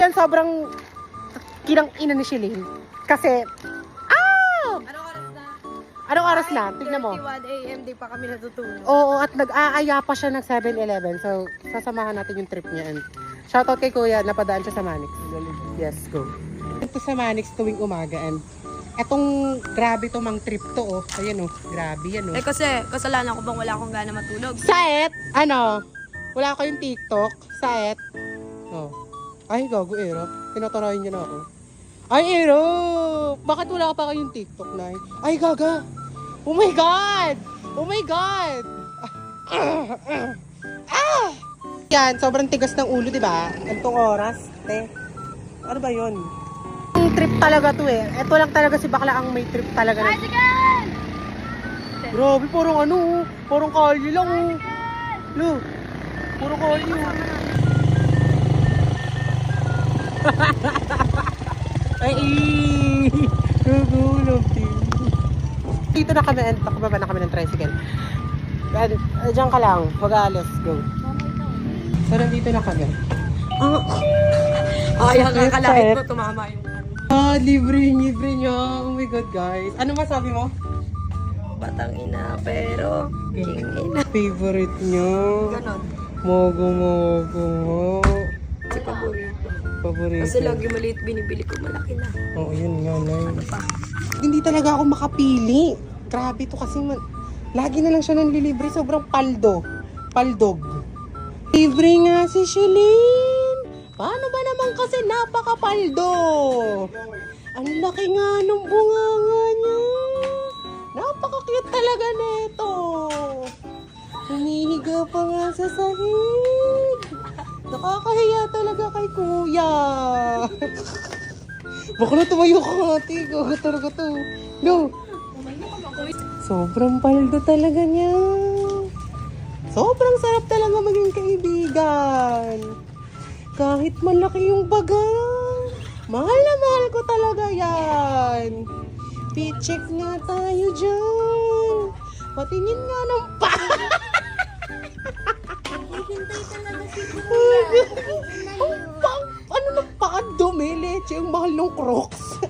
Yan, sobrang kinang-ina ni Shilin. Kasi, Anong oras na? Tignan mo. 31 AM, di pa kami natutulog. Oo, at nag-aaya pa siya ng 7-Eleven. So, sasamahan natin yung trip niya. And shoutout kay Kuya, napadaan siya sa Manix. Yes, go. Ito sa Manix tuwing umaga. And etong grabe to mang trip to, oh. Ayan, oh. Grabe yan, oh. Eh kasi, kasalanan ko bang wala akong gana matulog? Saet, wala kayong TikTok. Saet. Oh. Ay, gago, Ero. Tinatarayan niyo na ako. Ay, Ero! Bakit wala pa kayong TikTok, Nay? Ay, gaga! Oh my God! Oh my God! Yan, sobrang tigas ng ulo, di ba? Antong oras, te. Ano ba yun? Ang trip talaga to eh. Ito lang talaga si Bakla ang may trip talaga. Bicycle! Grabe, parang kalye lang oh. Look, puro kalye oh. Ay, nagulog din. Dito na kami, nakababa na kami ng tricycle. Diyan ka lang, mag-aalas, go. So, nandito na kami. Ay, ang kakalait ko, tumama yung Libre nyo. Oh my God, guys. Ano masabi mo? batang ina, pero king ina. Favorite nyo. Ganon. Mogo. Si paborito. Paborito. Kasi lagi maliit binibili ko, malaki na. Oo, yun nga, Nay. Ano pa? Hindi talaga ako makapili. Grabe to kasi lagi na lang siya nanlilibre. Sobrang paldog. Libre nga si Shilin. Paano ba naman kasi napakapaldo? Ang laki nga ng bunganga niya. Napaka-cute talaga nito. Humihiga pa nga sa sahig. Nakakahiya talaga kay Kuya. Baka na tumayo ka nga, ate. Gaga talaga to. No. Sobrang paldo talaga niya. Sobrang sarap talaga maging kaibigan. Kahit malaki yung baga. Mahal na mahal ko talaga yan. Picheck nga tayo dyan. Patingin nga ng pa. Ano na paa? Dumi, leche. Ang mahal ng Crocs.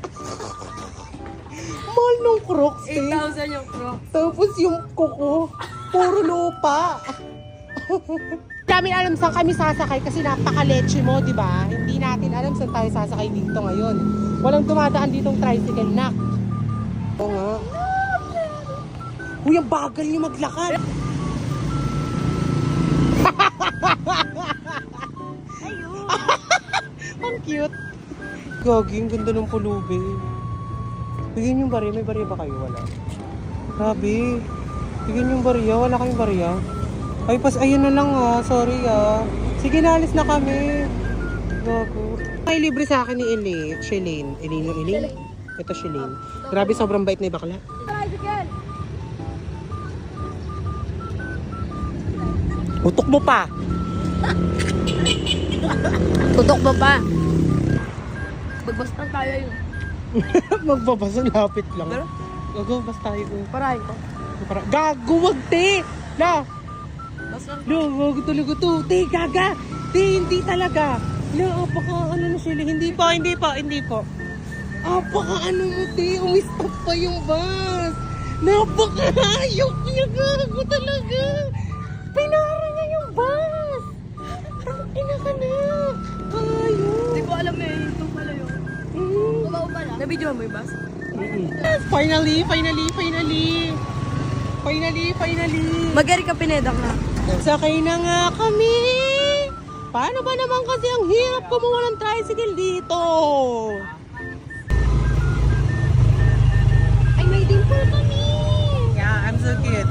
Mahal ng Crocs, eh. 8,000 yung Crocs. Tapos yung kuko, puro lupa. Namin alam saan kami sasakay kasi napaka-leche mo, di ba? Hindi natin alam saan tayo sasakay dito ngayon. Walang dumadaan ditong tricycle, nak. Oo nga. Uy, ang bagal niyo maglakad. Ayun. Ang cute. Gagi, ang ganda ng pulubi. Bigyan yung bariya. May bariya ba kayo? Wala. Grabe. Bigyan yung bariya. Wala kayong bariya. Ay, ayun na lang ah. Sorry ah. Sige, naalis na kami. Gago. Ay, libre sa akin ni Shilin. Elin? Ito Shilin. Grabe, sobrang bait na yung bakla. Bicycle! Utok mo pa. Tutok ba pa? Magbastan tayo yun. Magbabasa, lapit lang. Pero? Gago, basta tayo. Parahin ko. Gago, wag te! La! Bastan. No, wag talaga to. Te, gaga! Te, hindi talaga. La, apaka ano na sila. Hindi po. Apaka ano mo, te. Umistop pa yung bus. Napaka-ayok niya, gago talaga. Pinara niya yung bus. Ina ka na. Ayok. Hindi ko alam eh, ito pala yun. Kumaw pala. Nabidyohan mo yung bus? Yes, finally. Magari ka pinedak na. Sakay na nga kami. Paano ba naman kasi ang hirap kumuha ng tricycle dito? Ay, may dimple kami. Yeah, I'm so cute.